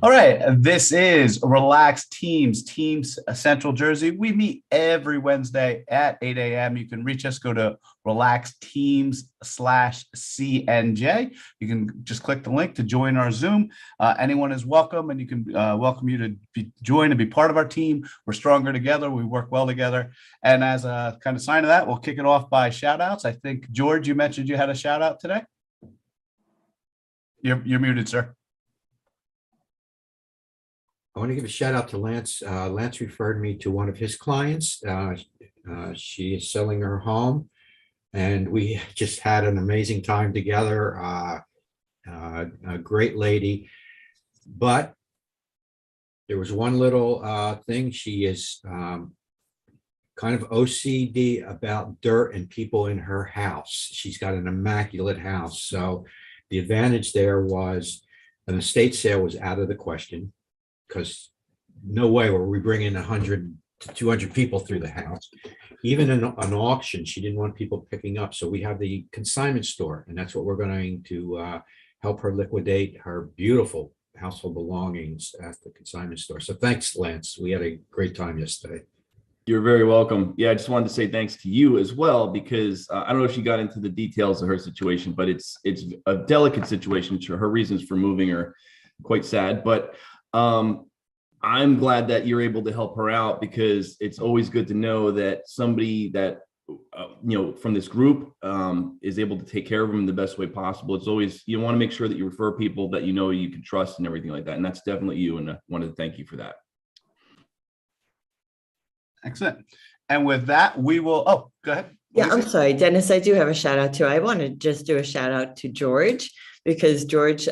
All right, this is Relaxed Teams Central Jersey. We meet every Wednesday at 8 a.m. You can reach us, go to Relaxed Teams/CNJ. You can just click the link to join our Zoom. Anyone is welcome, and you can welcome you to join and be part of our team. We're stronger together. We work well together. And as a kind of sign of that, we'll kick it off by shout outs. I think, George, you mentioned you had a shout out today. You're muted, sir. I want to give a shout out to Lance. Lance referred me to one of his clients. She is selling her home, and we just had an amazing time together. A great lady, but there was one little thing. She is kind of OCD about dirt and people in her house. She's got an immaculate house. So the advantage there was an estate sale was out of the question, because no way were we bringing 100 to 200 people through the house. Even in an auction, she didn't want people picking up. So we have the consignment store, and that's what we're going to help her liquidate her beautiful household belongings at the consignment store. So thanks, Lance. We had a great time yesterday. You're very welcome. Yeah, I just wanted to say thanks to you as well, because I don't know if she got into the details of her situation, but it's a delicate situation. Her reasons for moving are quite sad, but I'm glad that you're able to help her out, because it's always good to know that somebody that from this group is able to take care of them in the best way possible. It's always, you want to make sure that you refer people that you can trust and everything like that, and that's definitely you, and I wanted to thank you for that. Excellent. And with that, we will, go ahead. Yeah, I'm sorry, Dennis, I do have a shout out too. I want to just do a shout out to George, because George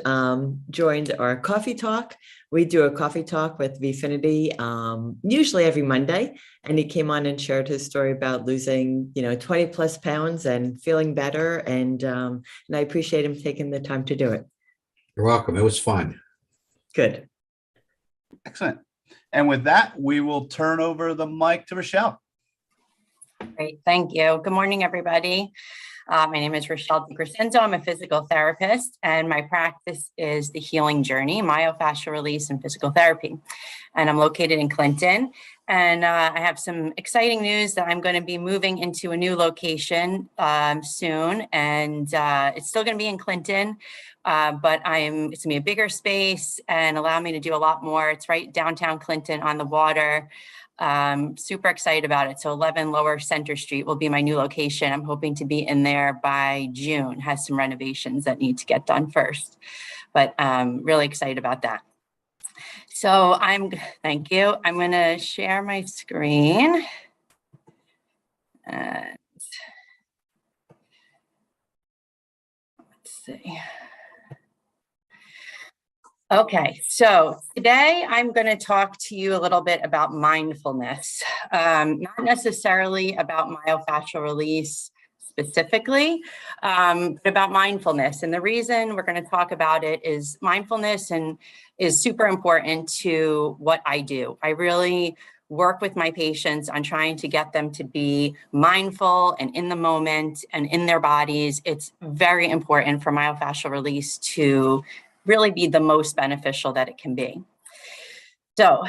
joined our coffee talk. We do a coffee talk with Vfinity usually every Monday. And he came on and shared his story about losing, 20 plus pounds and feeling better. And I appreciate him taking the time to do it. You're welcome. It was fun. Good. Excellent. And with that, we will turn over the mic to Rachele. Great, thank you. Good morning, everybody. My name is Rachele DeCrescenzo. I'm a physical therapist, and my practice is the Healing Journey, myofascial release and physical therapy. And I'm located in Clinton. And I have some exciting news that I'm going to be moving into a new location soon. And it's still going to be in Clinton, but it's going to be a bigger space and allow me to do a lot more. It's right downtown Clinton on the water. Super excited about it. So 11 Lower Center Street will be my new location. I'm hoping to be in there by June. Has some renovations that need to get done first, but really excited about that. So thank you. I'm going to share my screen. Let's see. Okay, so today I'm going to talk to you a little bit about mindfulness, not necessarily about myofascial release specifically, but about mindfulness. And the reason we're going to talk about it is mindfulness is super important to what I do. I really work with my patients on trying to get them to be mindful and in the moment and in their bodies. It's very important for myofascial release to really be the most beneficial that it can be. So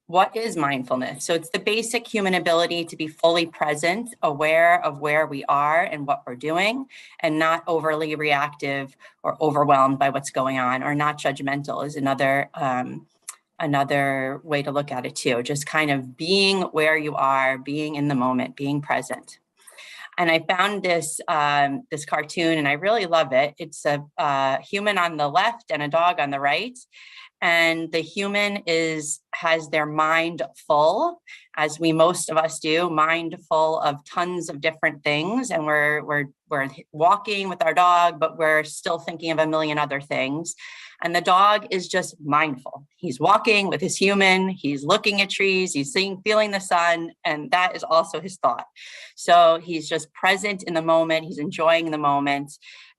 what is mindfulness? So it's the basic human ability to be fully present, aware of where we are and what we're doing, and not overly reactive or overwhelmed by what's going on, or not judgmental is another way to look at it too. Just kind of being where you are, being in the moment, being present. And I found this cartoon, and I really love it. It's a human on the left and a dog on the right. And the human has their mind full, as most of us do, mind full of tons of different things. And we're walking with our dog, but we're still thinking of a million other things. And the dog is just mindful. He's walking with his human, he's looking at trees, he's feeling the sun, and that is also his thought. So he's just present in the moment, he's enjoying the moment.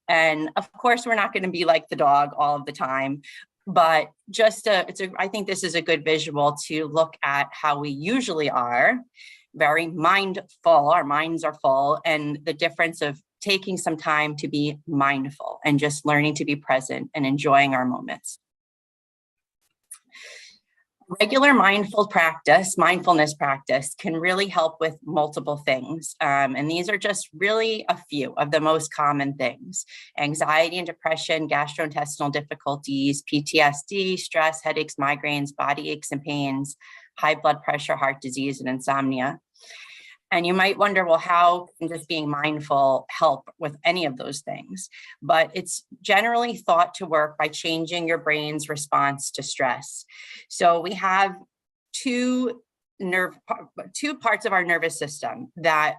And of course, we're not going to be like the dog all of the time, but I think this is a good visual to look at how we usually are, very mindful, our minds are full, and the difference of taking some time to be mindful and just learning to be present and enjoying our moments. Regular mindfulness practice can really help with multiple things. And these are just really a few of the most common things: anxiety and depression, gastrointestinal difficulties, PTSD, stress, headaches, migraines, body aches and pains, high blood pressure, heart disease, and insomnia. And you might wonder, well, how can just being mindful help with any of those things? But it's generally thought to work by changing your brain's response to stress. So we have two parts of our nervous system that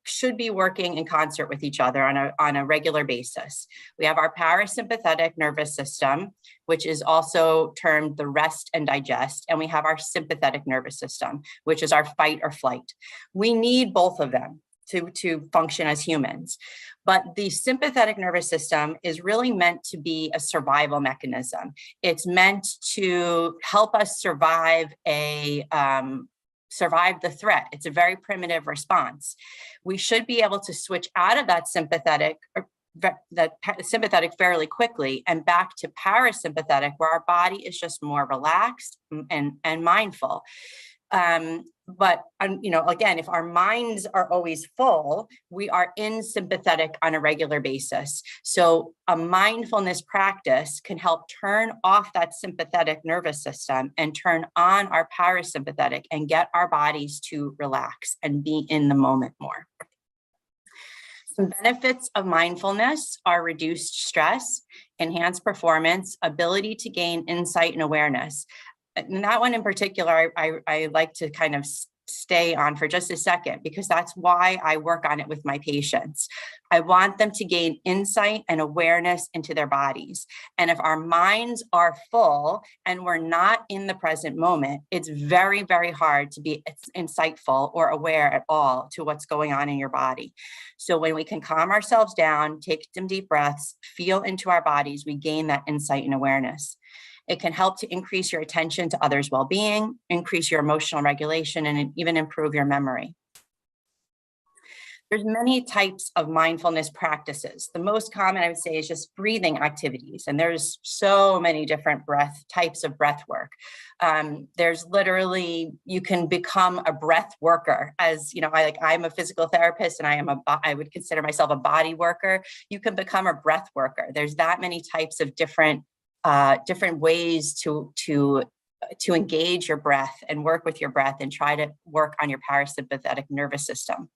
should be working in concert with each other on a regular basis. We have our parasympathetic nervous system, which is also termed the rest and digest, and we have our sympathetic nervous system, which is our fight or flight. We need both of them to function as humans. But the sympathetic nervous system is really meant to be a survival mechanism. It's meant to help us survive the threat. It's a very primitive response. We should be able to switch out of that sympathetic fairly quickly and back to parasympathetic, where our body is just more relaxed and mindful. But again, if our minds are always full, we are in sympathetic on a regular basis. So a mindfulness practice can help turn off that sympathetic nervous system and turn on our parasympathetic and get our bodies to relax and be in the moment more. Some benefits of mindfulness are reduced stress, enhanced performance, ability to gain insight and awareness. And that one in particular, I like to kind of stay on for just a second, because that's why I work on it with my patients. I want them to gain insight and awareness into their bodies. And if our minds are full and we're not in the present moment, it's very, very hard to be insightful or aware at all to what's going on in your body. So when we can calm ourselves down, take some deep breaths, feel into our bodies, we gain that insight and awareness. It can help to increase your attention to others' well-being, increase your emotional regulation, and even improve your memory. There's many types of mindfulness practices. The most common, I would say, is just breathing activities. And there's so many different types of breath work. There's literally, you can become a breath worker. As you know, I'm a physical therapist, and I would consider myself a body worker. You can become a breath worker. There's that many types of different ways to engage your breath and work with your breath and try to work on your parasympathetic nervous system.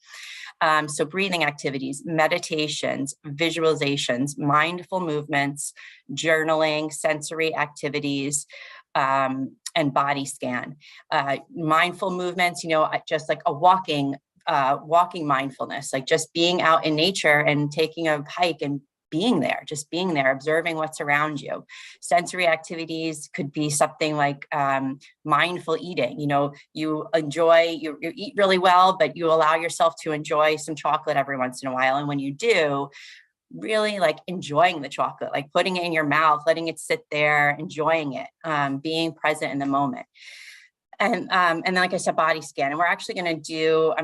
So breathing activities, meditations, visualizations, mindful movements, journaling, sensory activities, and body scan. Mindful movements, just like a walking mindfulness, like just being out in nature and taking a hike and just being there, observing what's around you. Sensory activities could be something like mindful eating. You eat really well, but you allow yourself to enjoy some chocolate every once in a while. And when you do, really like enjoying the chocolate, like putting it in your mouth, letting it sit there, enjoying it, being present in the moment. And then, like I said, body scan. And we're actually I'm going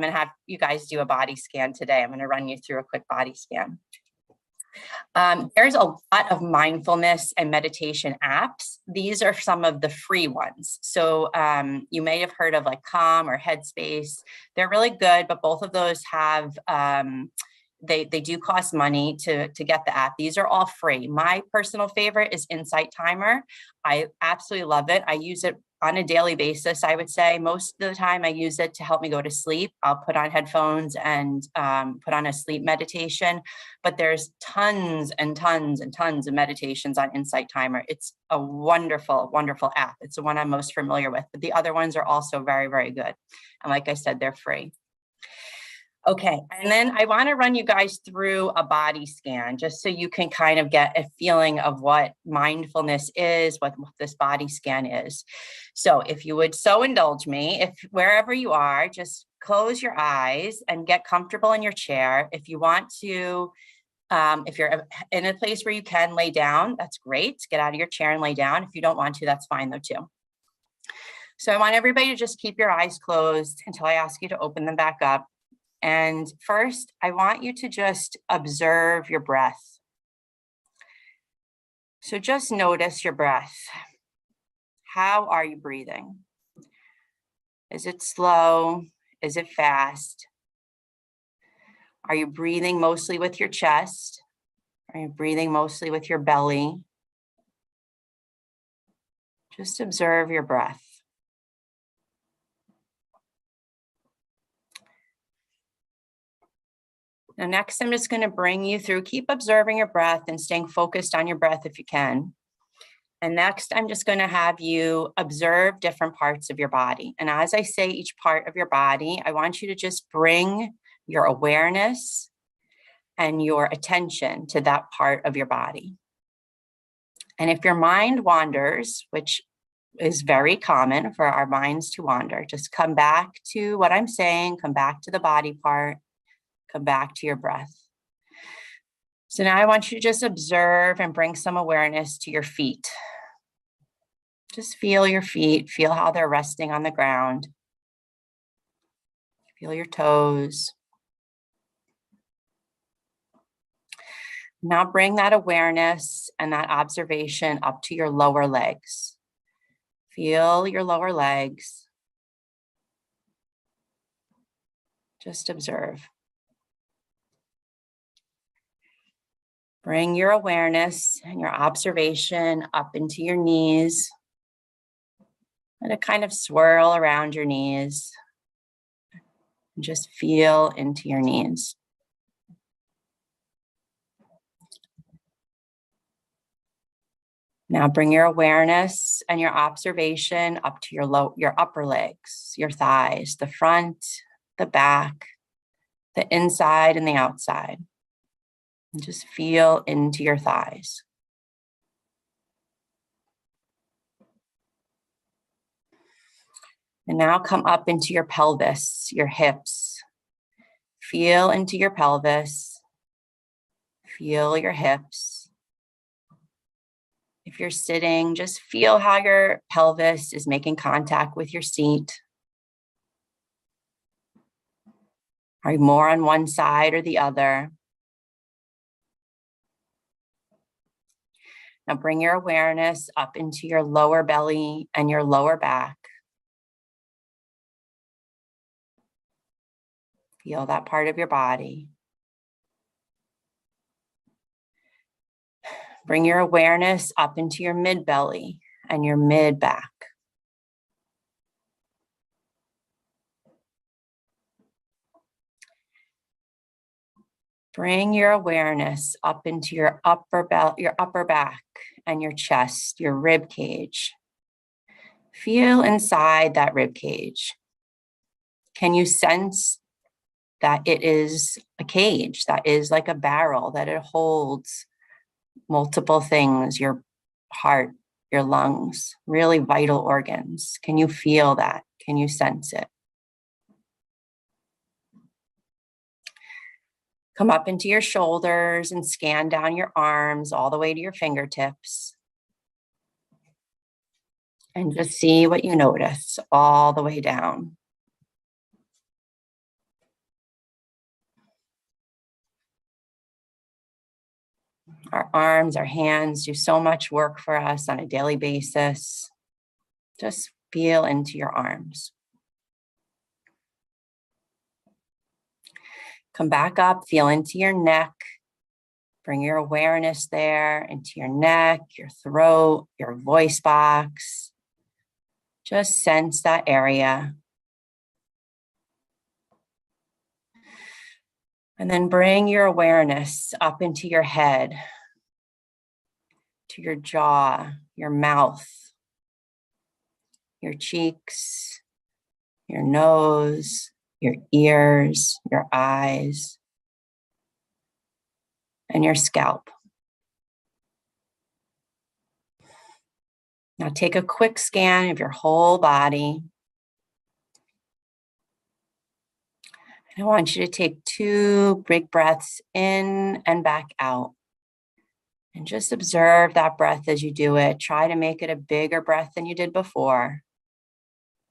to have you guys do a body scan today. I'm going to run you through a quick body scan. There's a lot of mindfulness and meditation apps. These are some of the free ones. So you may have heard of like Calm or Headspace. They're really good, but both of those have, they do cost money to get the app. These are all free. My personal favorite is Insight Timer. I absolutely love it. I use it on a daily basis. I would say most of the time I use it to help me go to sleep. I'll put on headphones and put on a sleep meditation, but there's tons and tons and tons of meditations on Insight Timer. It's a wonderful, wonderful app. It's the one I'm most familiar with, but the other ones are also very, very good. And like I said, they're free. Okay, and then I want to run you guys through a body scan just so you can kind of get a feeling of what mindfulness is, what this body scan is. So if you would so indulge me, if wherever you are, just close your eyes and get comfortable in your chair. If you want to, if you're in a place where you can lay down, that's great. Get out of your chair and lay down. If you don't want to, that's fine though too. So I want everybody to just keep your eyes closed until I ask you to open them back up. And first, I want you to just observe your breath. So just notice your breath. How are you breathing? Is it slow? Is it fast? Are you breathing mostly with your chest? Are you breathing mostly with your belly? Just observe your breath. Now, next, I'm just going to bring you through. Keep observing your breath and staying focused on your breath if you can. And next, I'm just going to have you observe different parts of your body. And as I say each part of your body, I want you to just bring your awareness and your attention to that part of your body. And if your mind wanders, which is very common for our minds to wander, just come back to what I'm saying, come back to the body part, come back to your breath. So now I want you to just observe and bring some awareness to your feet. Just feel your feet, feel how they're resting on the ground. Feel your toes. Now bring that awareness and that observation up to your lower legs. Feel your lower legs. Just observe. Bring your awareness and your observation up into your knees. Let it kind of swirl around your knees. And just feel into your knees. Now bring your awareness and your observation up to your upper legs, your thighs, the front, the back, the inside and the outside. And just feel into your thighs. And now come up into your pelvis, your hips. Feel into your pelvis. Feel your hips. If you're sitting, just feel how your pelvis is making contact with your seat. Are you more on one side or the other? Now bring your awareness up into your lower belly and your lower back. Feel that part of your body. Bring your awareness up into your mid-belly and your mid-back. Bring your awareness up into your upper back and your chest, your rib cage. Feel inside that rib cage. Can you sense that it is a cage, that is like a barrel, that it holds multiple things, your heart, your lungs, really vital organs? Can you feel that? Can you sense it? Come up into your shoulders and scan down your arms all the way to your fingertips. And just see what you notice all the way down. Our arms, our hands do so much work for us on a daily basis. Just feel into your arms. Come back up, feel into your neck. Bring your awareness there into your neck, your throat, your voice box. Just sense that area. And then bring your awareness up into your head, to your jaw, your mouth, your cheeks, your nose, your ears, your eyes, and your scalp. Now take a quick scan of your whole body. I want you to take 2 big breaths in and back out. And just observe that breath as you do it. Try to make it a bigger breath than you did before.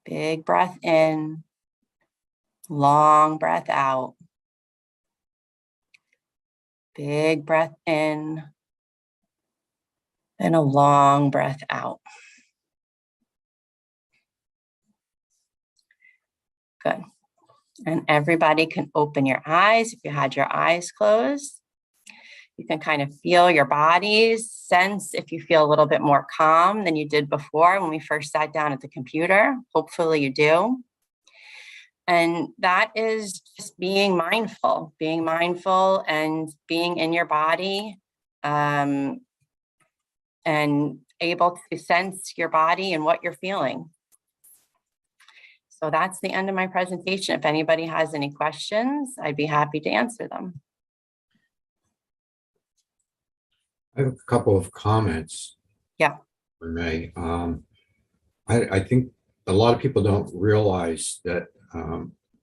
Big breath in, long breath out. Big breath in, and a long breath out. Good. And everybody can open your eyes if you had your eyes closed. You can kind of feel your bodies, sense if you feel a little bit more calm than you did before when we first sat down at the computer. Hopefully you do. And that is just being mindful and being in your body, and able to sense your body and what you're feeling. So that's the end of my presentation. If anybody has any questions, I'd be happy to answer them. I have a couple of comments. Yeah. For me, I think a lot of people don't realize that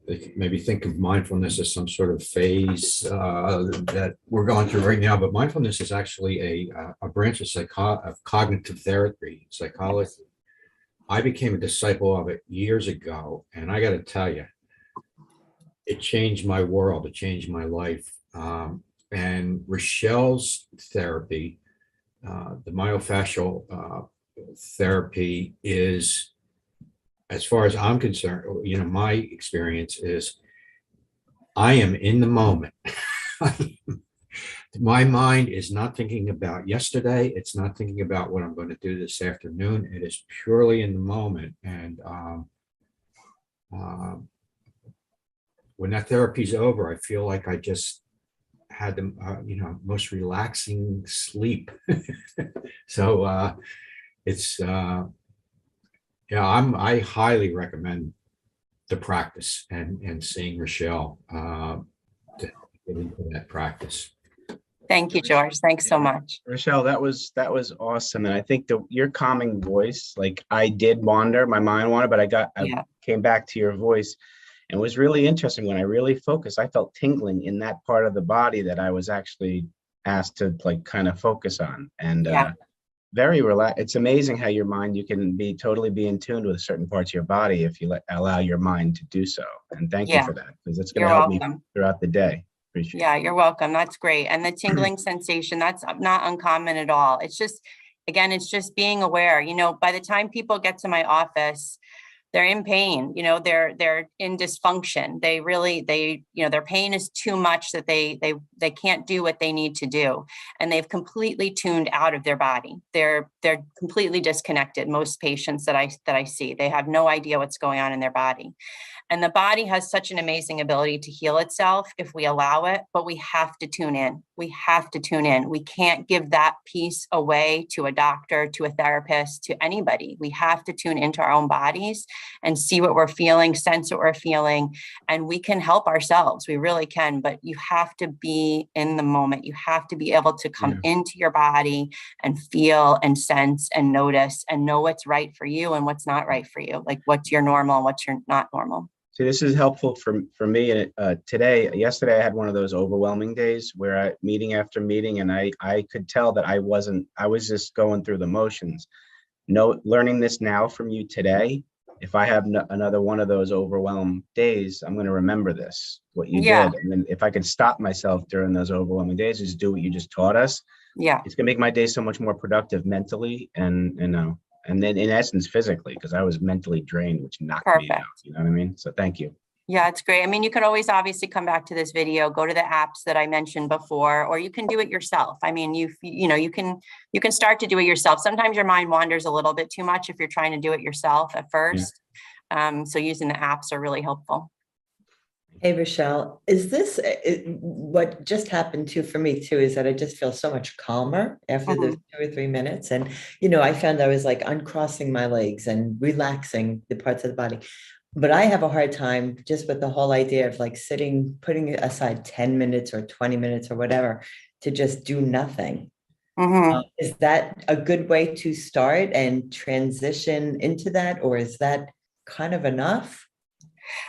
they maybe think of mindfulness as some sort of phase that we're going through right now, but mindfulness is actually a branch of cognitive therapy, psychology. I became a disciple of it years ago, and I got to tell you, it changed my world. It changed my life. And Rachele's therapy, the myofascial therapy, is, as far as I'm concerned, my experience is I am in the moment. My mind is not thinking about yesterday. It's not thinking about what I'm going to do this afternoon. It is purely in the moment. And when that therapy's over, I feel like I just had the most relaxing sleep. So it's I highly recommend the practice and seeing Rachele to get into that practice. Thank you, George. Thanks so much. Rachele, that was awesome. And I think your calming voice, like I did wander, my mind wandered, but I came back to your voice, and it was really interesting. When I really focused, I felt tingling in that part of the body that I was actually asked to kind of focus on. And very relaxed. It's amazing how your mind, you can totally be in tune with certain parts of your body if you allow your mind to do so. And thank you for that, because it's going to help me throughout the day. Appreciate it. You're welcome. That's great. And the tingling sensation, that's not uncommon at all. It's just, again, it's just being aware. By the time people get to my office, they're in pain, they're in dysfunction. Their pain is too much that they can't do what they need to do. And they've completely tuned out of their body. They're completely disconnected. Most patients that I see, they have no idea what's going on in their body. And the body has such an amazing ability to heal itself if we allow it, but we have to tune in. We have to tune in. We can't give that piece away to a doctor, to a therapist, to anybody. We have to tune into our own bodies and see what we're feeling, sense what we're feeling, and we can help ourselves. We really can, but you have to be in the moment. You have to be able to come into your body and feel and sense and notice and know what's right for you and what's not right for you, like what's your normal and what's your not normal. See, this is helpful for me. And yesterday I had one of those overwhelming days where meeting after meeting, and I could tell that I was just going through the motions. Learning this now from you today, if I have another one of those overwhelmed days, I'm going to remember what you did. And then if I could stop myself during those overwhelming days, just do what you just taught us. Yeah. It's going to make my day so much more productive mentally and then in essence, physically, because I was mentally drained, which knocked me out. You know what I mean? So thank you. Yeah, it's great. I mean, you can always obviously come back to this video, go to the apps that I mentioned before, or you can do it yourself. I mean, you can start to do it yourself. Sometimes your mind wanders a little bit too much if you're trying to do it yourself at first. So using the apps are really helpful. Hey, Rachele, is this what just happened for me too, is that I just feel so much calmer after the 2 or 3 minutes. And, I found I was like uncrossing my legs and relaxing the parts of the body. But I have a hard time just with the whole idea of like putting aside 10 minutes or 20 minutes or whatever to just do nothing. Is that a good way to start and transition into that? Or is that kind of enough?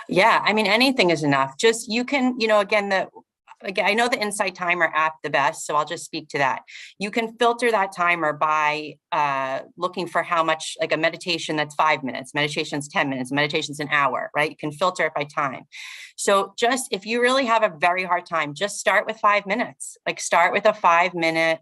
Yeah, I mean, anything is enough. Just you can, again, I know the Insight Timer app the best, so I'll just speak to that. You can filter that timer by looking for how much, like a meditation that's 5 minutes, meditation's 10 minutes, meditation's an hour, right? You can filter it by time. So just if you really have a very hard time, just start with 5 minutes. Like start with a 5-minute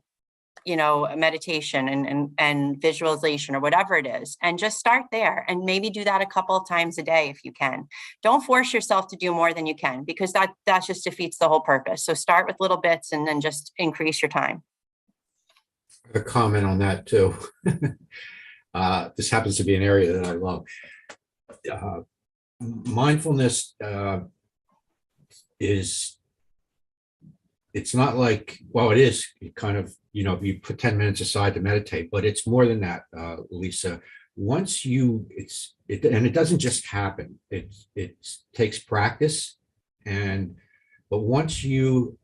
meditation and visualization or whatever it is, and just start there and maybe do that a couple of times a day if you can. Don't force yourself to do more than you can, because that just defeats the whole purpose. So start with little bits and then just increase your time. A comment on that too. This happens to be an area that I love. Mindfulness it's not like, well, it is kind of, you put 10 minutes aside to meditate, but it's more than that, Lisa. Once and it doesn't just happen. It takes practice, but once you,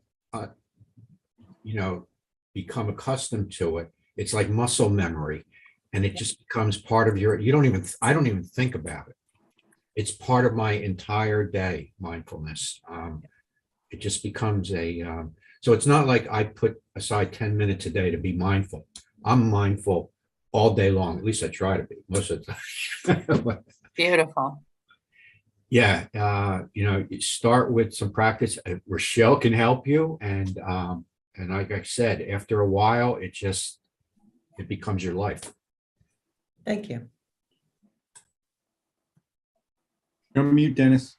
become accustomed to it, it's like muscle memory, and it just becomes part of I don't even think about it. It's part of my entire day, mindfulness. It just becomes so it's not like I put aside 10 minutes a day to be mindful. I'm mindful all day long. At least I try to be most of the time. Beautiful. Yeah. You start with some practice. Rachele can help you. And like I said, after a while, it becomes your life. Thank you. You're on mute, Dennis.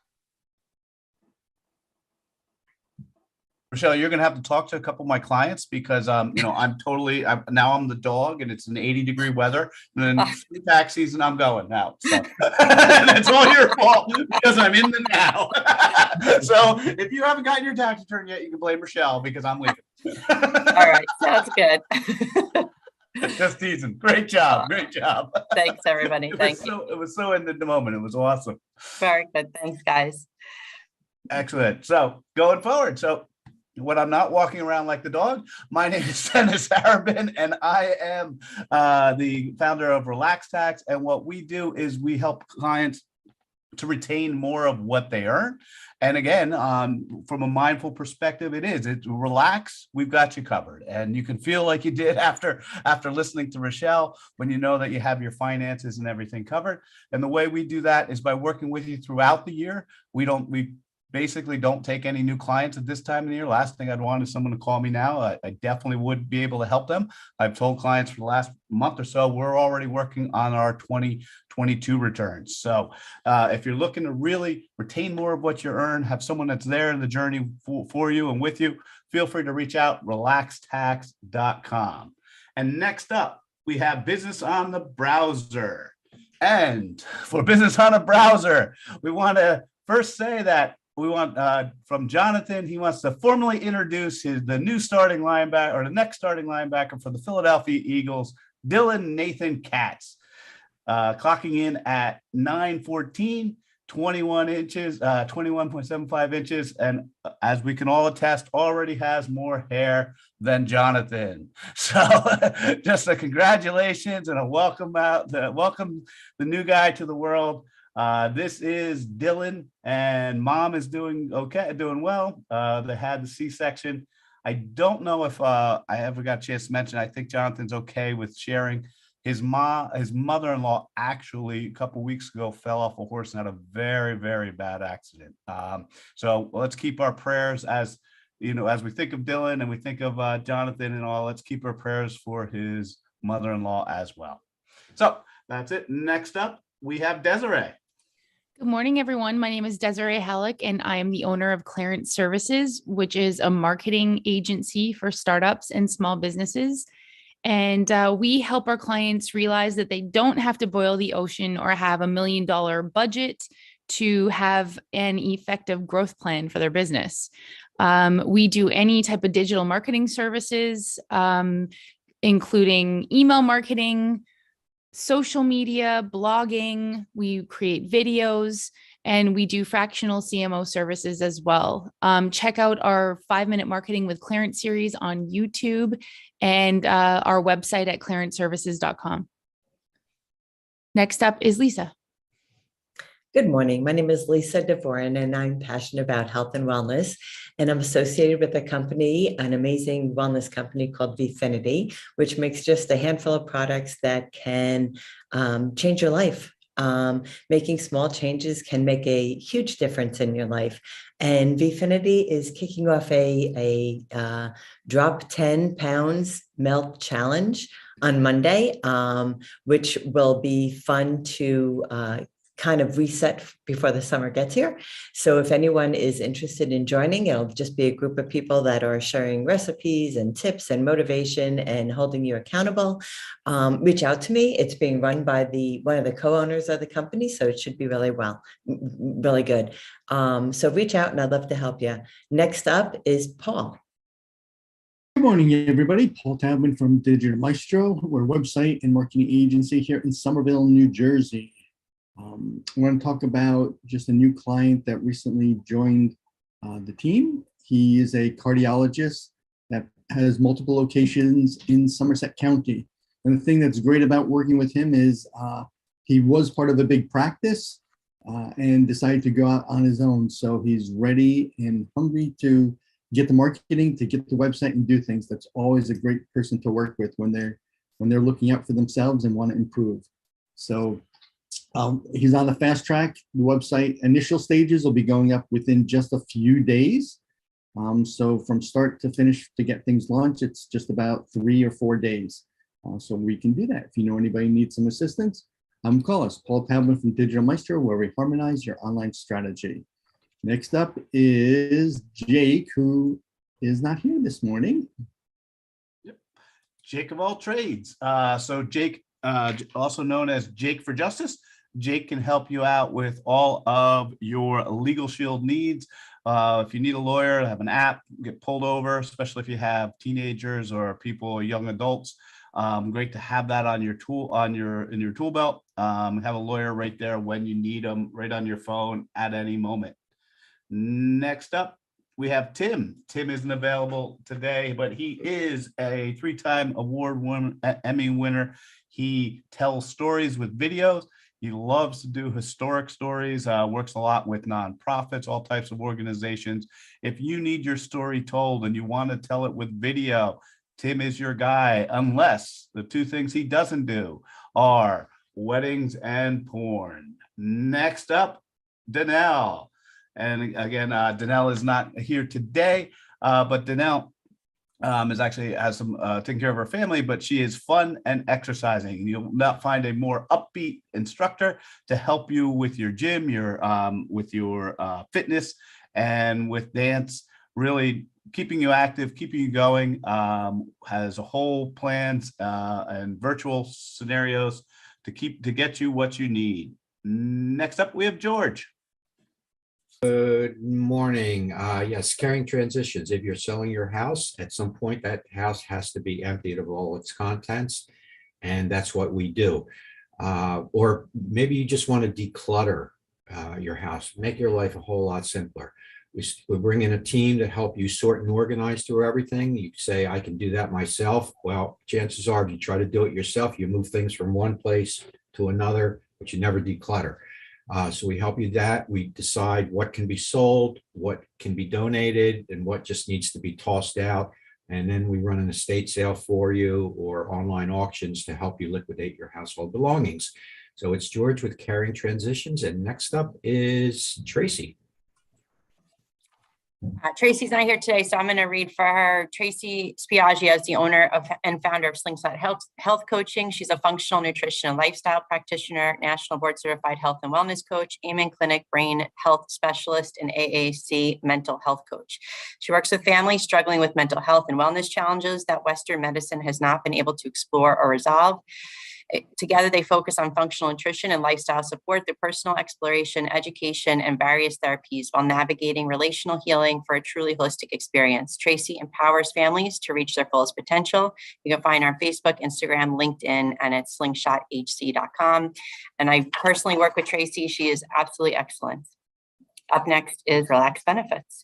Rachele, you're going to have to talk to a couple of my clients because, I'm the dog and it's an 80-degree weather. And then tax season, I'm going now. So that's all your fault because I'm in the now. So if you haven't gotten your tax return yet, you can blame Rachele because I'm leaving. All right. Sounds good. Just teasing. Great job. Great job. Thanks, everybody. Thank you. It was so in the moment. It was awesome. Very good. Thanks, guys. Excellent. So going forward. So when I'm not walking around like the dog, my name is Dennis Arabin, and I am the founder of Relax Tax. And what we do is we help clients to retain more of what they earn. And again, from a mindful perspective, it's relax. We've got you covered, and you can feel like you did after listening to Rachele when you know that you have your finances and everything covered. And the way we do that is by working with you throughout the year. We basically don't take any new clients at this time of the year. Last thing I'd want is someone to call me now. I definitely would be able to help them. I've told clients for the last month or so, we're already working on our 2022 returns. So if you're looking to really retain more of what you earn, have someone that's there in the journey for you and with you, feel free to reach out, relaxtax.com. And next up, we have business on the browser. And for business on a browser, we want to first say that we want from Jonathan, he wants to formally introduce the next starting linebacker for the Philadelphia Eagles, Dylan Nathan Katz, clocking in at 9'14", 21 inches, 21.75 inches, and as we can all attest, already has more hair than Jonathan. So just a congratulations and a welcome the new guy to the world. This is Dylan, and mom is doing well. They had the C-section. I don't know if I ever got a chance to mention, I think Jonathan's okay with sharing. His mother-in-law actually a couple of weeks ago fell off a horse and had a very, very bad accident. So let's keep our prayers as we think of Dylan and we think of Jonathan and all, let's keep our prayers for his mother-in-law as well. So that's it. Next up, we have Desiree. Good morning, everyone. My name is Desiree Halek, and I am the owner of Clarence Services, which is a marketing agency for startups and small businesses. And we help our clients realize that they don't have to boil the ocean or have $1 million budget to have an effective growth plan for their business. We do any type of digital marketing services, including email marketing, social media, blogging. We create videos, and we do fractional CMO services as well. Check out our 5-minute marketing with Clarence series on YouTube and our website at clarenceservices.com. Next up is Lisa. Good morning. My name is Lisa Devoran, and I'm passionate about health and wellness. And I'm associated with a company, an amazing wellness company called Vifinity, which makes just a handful of products that can change your life. Making small changes can make a huge difference in your life. And Vfinity is kicking off a drop 10 pounds melt challenge on Monday, which will be fun to kind of reset before the summer gets here. So if anyone is interested in joining, it'll just be a group of people that are sharing recipes and tips and motivation and holding you accountable. Reach out to me. It's being run by one of the co-owners of the company, so it should be really good. So reach out and I'd love to help you. Next up is Paul. Good morning, everybody. Paul Talman from Digital Maestro. We're a website and marketing agency here in Somerville, New Jersey. I want to talk about just a new client that recently joined the team. He is a cardiologist that has multiple locations in Somerset County. And the thing that's great about working with him is he was part of a big practice and decided to go out on his own. So he's ready and hungry to get the marketing, to get the website and do things. That's always a great person to work with when they're looking out for themselves and want to improve. So he's on the fast track. The website initial stages will be going up within just a few days. So from start to finish to get things launched, it's just about 3 or 4 days. So we can do that. If you know anybody needs some assistance, call us, Paul Talman from Digital Maestro, where we harmonize your online strategy. Next up is Jake, who is not here this morning. Yep. Jake of all trades. So Jake, also known as Jake for Justice. Jake can help you out with all of your legal shield needs. If you need a lawyer, have an app, get pulled over, especially if you have teenagers or people or young adults. Great to have that on your in your tool belt. Have a lawyer right there when you need them, right on your phone at any moment. Next up, we have Tim. Tim isn't available today, but he is a 3-time Emmy winner. He tells stories with videos. He loves to do historic stories, works a lot with nonprofits, all types of organizations. If you need your story told and you want to tell it with video, Tim is your guy, unless the 2 things he doesn't do are weddings and porn. Next up, Danelle. And again, Danelle is not here today, but Danelle has some taking care of her family, but she is fun and exercising. You'll not find a more upbeat instructor to help you with your gym, with your fitness, and with dance. Really keeping you active, keeping you going. Has a whole plans and virtual scenarios to get you what you need. Next up, we have George. Good morning. Yes, Caring Transitions. If you're selling your house, at some point that house has to be emptied of all its contents, and that's what we do. Or maybe you just want to declutter your house, make your life a whole lot simpler. We bring in a team to help you sort and organize through everything. You say, I can do that myself. Well, chances are, if you try to do it yourself, you move things from one place to another, but you never declutter. So we help you that. We decide what can be sold, what can be donated, and what just needs to be tossed out. And then we run an estate sale for you or online auctions to help you liquidate your household belongings. So it's George with Caring Transitions. And next up is Tracy. Tracy's not here today, so I'm going to read for her. Tracy Spiaggia is the owner and founder of Slingshot Health Coaching. She's a functional nutrition and lifestyle practitioner, national board certified health and wellness coach, Amen Clinic brain health specialist, and AAC mental health coach. She works with families struggling with mental health and wellness challenges that Western medicine has not been able to explore or resolve. Together, they focus on functional nutrition and lifestyle support through personal exploration, education, and various therapies while navigating relational healing for a truly holistic experience. Tracy empowers families to reach their fullest potential. You can find her on Facebook, Instagram, LinkedIn, and at slingshothc.com. And I personally work with Tracy. She is absolutely excellent. Up next is Relax Benefits.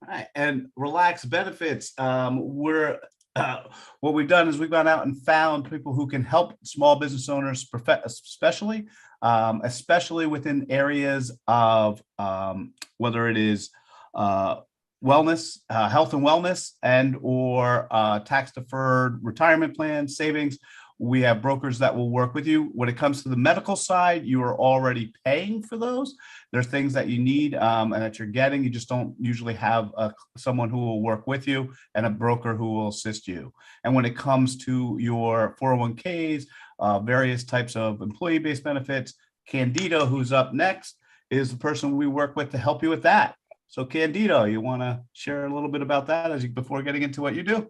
All right, and Relax Benefits, what we've done is we've gone out and found people who can help small business owners, especially within areas of whether it is wellness, health and wellness, and or tax deferred retirement plans, savings, We have brokers that will work with you. When it comes to the medical side, you are already paying for those. There's things that you need and that you're getting. You just don't usually have someone who will work with you and a broker who will assist you. And when it comes to your 401ks, various types of employee-based benefits, Candido, who's up next, is the person we work with to help you with that. So Candido, you want to share a little bit about that before getting into what you do?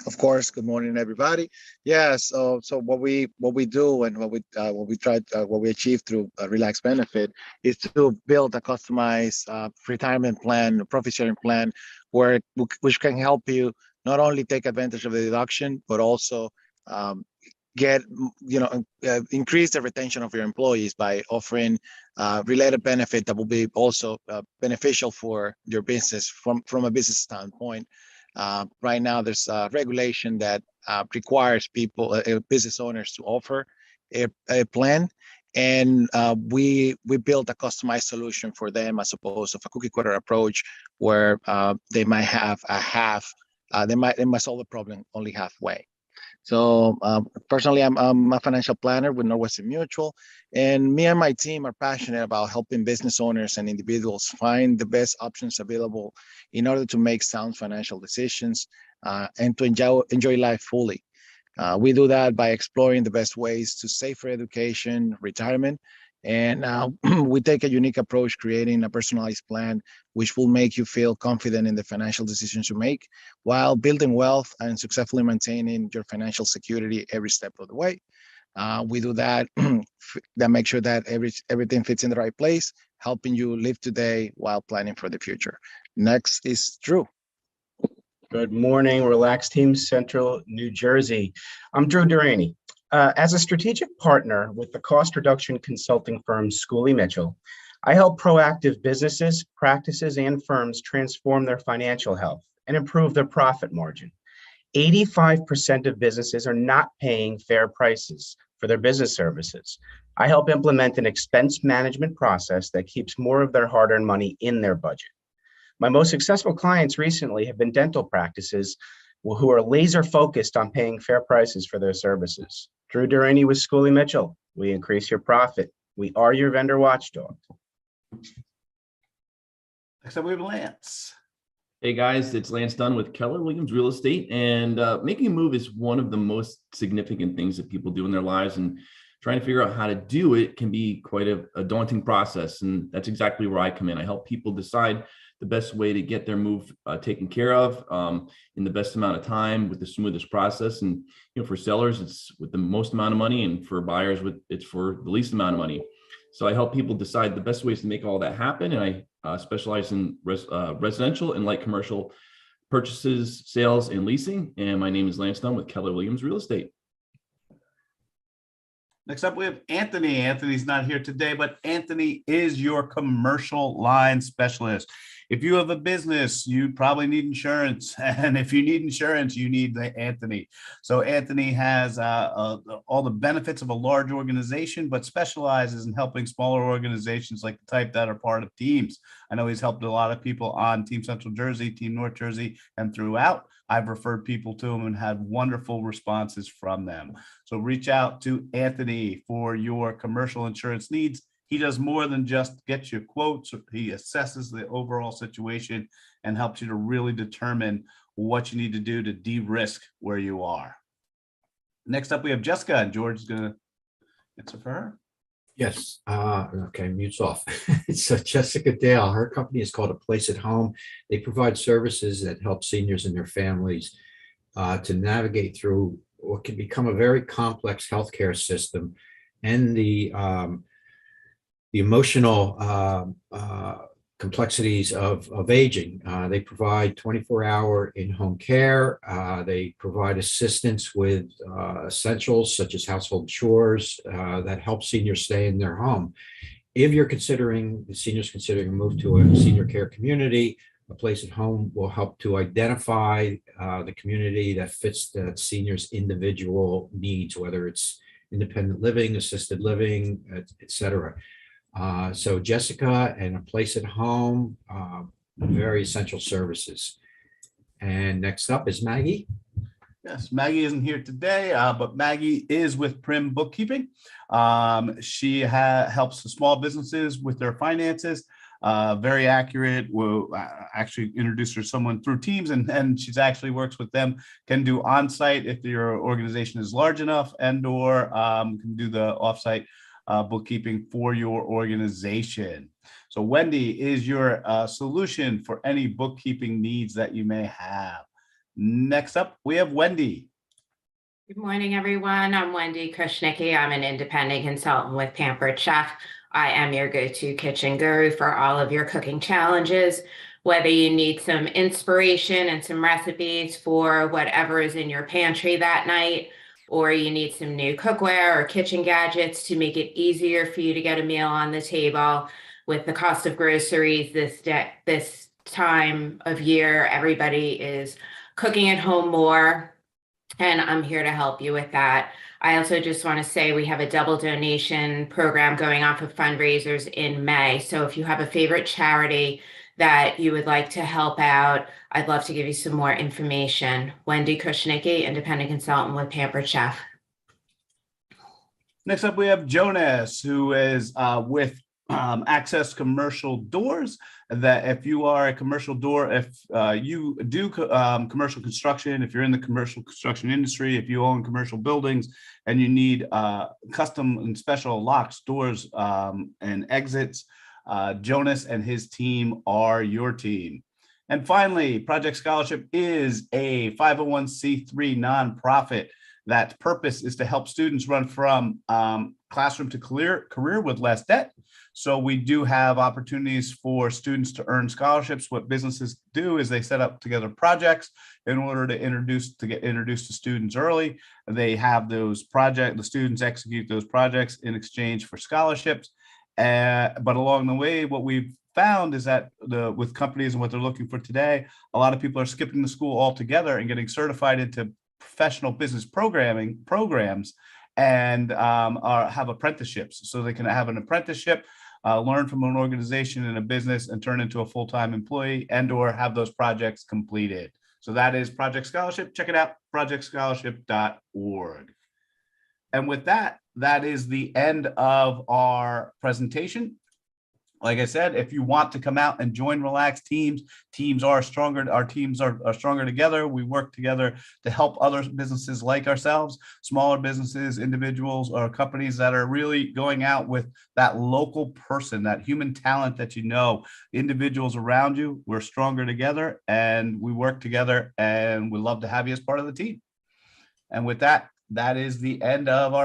Of course. Good morning, everybody. Yes. So what we do and what we achieve through Relax Benefit is to build a customized retirement plan, a profit sharing plan, which can help you not only take advantage of the deduction, but also get increase the retention of your employees by offering related benefit that will be also beneficial for your business from a business standpoint. Right now, there's a regulation that requires business owners to offer a plan, and we built a customized solution for them as opposed to a cookie cutter approach where they might have a half. They might solve the problem only halfway. So personally, I'm a financial planner with Northwestern Mutual, and me and my team are passionate about helping business owners and individuals find the best options available in order to make sound financial decisions and to enjoy life fully. We do that by exploring the best ways to save for education, retirement, and we take a unique approach, creating a personalized plan which will make you feel confident in the financial decisions you make while building wealth and successfully maintaining your financial security every step of the way. We do that that makes sure that everything fits in the right place, helping you live today while planning for the future. Next is Drew. Good morning, Relax Team Central, New Jersey. I'm Drew Durrani. As a strategic partner with the cost reduction consulting firm Schooley Mitchell, I help proactive businesses, practices, and firms transform their financial health and improve their profit margin. 85% of businesses are not paying fair prices for their business services. I help implement an expense management process that keeps more of their hard-earned money in their budget. My most successful clients recently have been dental practices who are laser focused on paying fair prices for their services. Drew Durrani with Schooley Mitchell. We increase your profit. We are your vendor watchdog. Next up, we have Lance. Hey guys, it's Lance Dunn with Keller Williams Real Estate, and making a move is one of the most significant things that people do in their lives, and trying to figure out how to do it can be quite a daunting process. And that's exactly where I come in. I help people decide the best way to get their move taken care of in the best amount of time with the smoothest process. And for sellers, it's with the most amount of money, and for buyers, it's for the least amount of money. So I help people decide the best ways to make all that happen. And I specialize in residential and light commercial purchases, sales, and leasing. And my name is Lance Dunn with Keller Williams Real Estate. Next up, we have Anthony. Anthony's not here today, but Anthony is your commercial line specialist. If you have a business, you probably need insurance. And if you need insurance, you need Anthony. So Anthony has all the benefits of a large organization, but specializes in helping smaller organizations like the type that are part of teams. I know he's helped a lot of people on Team Central Jersey, Team North Jersey, and throughout. I've referred people to him and had wonderful responses from them. So reach out to Anthony for your commercial insurance needs. He does more than just get you quotes. He assesses the overall situation and helps you to really determine what you need to do to de-risk where you are. Next up, we have Jessica, and George is going to answer for her. Yes. Okay, mute's off. It's Jessica Dale. Her company is called A Place at Home. They provide services that help seniors and their families to navigate through what can become a very complex healthcare system and the emotional complexities of aging. They provide 24-hour in-home care. They provide assistance with essentials such as household chores that help seniors stay in their home. If the seniors considering a move to a senior care community, A Place at Home will help to identify the community that fits the senior's individual needs, whether it's independent living, assisted living, et cetera. So Jessica and A Place at Home, very essential services. And next up is Maggie. Yes, Maggie isn't here today, but Maggie is with Prim Bookkeeping. She helps the small businesses with their finances. Very accurate. We'll actually introduce her to someone through Teams, and she's actually works with them. Can do on-site if your organization is large enough, and/or can do the off-site bookkeeping for your organization. So Wendy is your solution for any bookkeeping needs that you may have. Next up, we have Wendy. Good morning, everyone. I'm Wendy Kushnicki. I'm an independent consultant with Pampered Chef. I am your go-to kitchen guru for all of your cooking challenges. Whether you need some inspiration and some recipes for whatever is in your pantry that night, or you need some new cookware or kitchen gadgets to make it easier for you to get a meal on the table. With the cost of groceries this time of year, everybody is cooking at home more, and I'm here to help you with that. I also just want to say we have a double donation program going on for fundraisers in May. So if you have a favorite charity that you would like to help out, I'd love to give you some more information. Wendy Kushnicki, independent consultant with Pampered Chef. Next up, we have Jonas, who is with Access Commercial Doors. That if you are a commercial door, if you do commercial construction, if you're in the commercial construction industry, if you own commercial buildings and you need custom and special locks, doors, and exits, Jonas and his team are your team. And finally, Project Scholarship is a 501c3 nonprofit. That purpose is to help students run from classroom to career with less debt. So we do have opportunities for students to earn scholarships. What businesses do is they set up together projects in order to get introduced to students early. They have those projects, the students execute those projects in exchange for scholarships. But along the way, what we've found is that with companies and what they're looking for today, a lot of people are skipping the school altogether and getting certified into professional business programs and have apprenticeships. So they can have an apprenticeship, learn from an organization in a business and turn into a full-time employee, and/or have those projects completed. So that is Project Scholarship. Check it out, projectscholarship.org. And with that, that is the end of our presentation. Like I said, if you want to come out and join Relax Teams, teams are stronger. Our teams are stronger together. We work together to help other businesses like ourselves, smaller businesses, individuals, or companies that are really going out with that local person, that human talent that you know, individuals around you. We're stronger together and we work together, and we love to have you as part of the team. And with that, that is the end of our